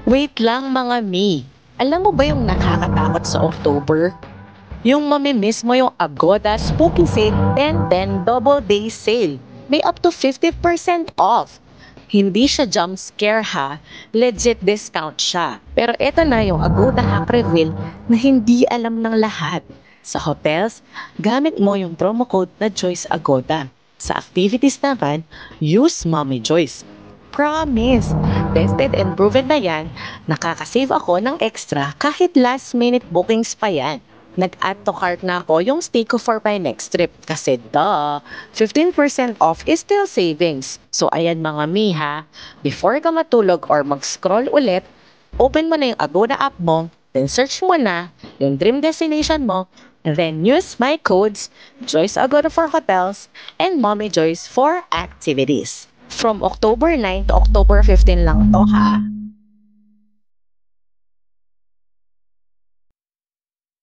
Wait lang mga mi. Alam mo ba yung nakakatakot sa October? Yung mamimiss mo yung Agoda Spooky Sale 10-10 Double Day Sale. May up to 50% off. Hindi siya jump scare ha, legit discount siya. Pero eto na yung Agoda Hack Reveal na hindi alam ng lahat. Sa hotels, gamit mo yung promo code na Joyce Agoda. Sa activities naman, use Mommy Joyce. Promise! Tested and proven na yan, nakakasave ako ng extra kahit last minute bookings pa yan. Nag-add to cart na ako yung stay ko for my next trip kasi 15% off is still savings. So ayan mga mi ha, before ka matulog or mag-scroll ulit, open mo na yung Agoda app mo, then search mo na yung dream destination mo, and then use my codes, Joyce Agoda for hotels, and Mommy Joyce for activities. From October 9 to October 15 lang to ha.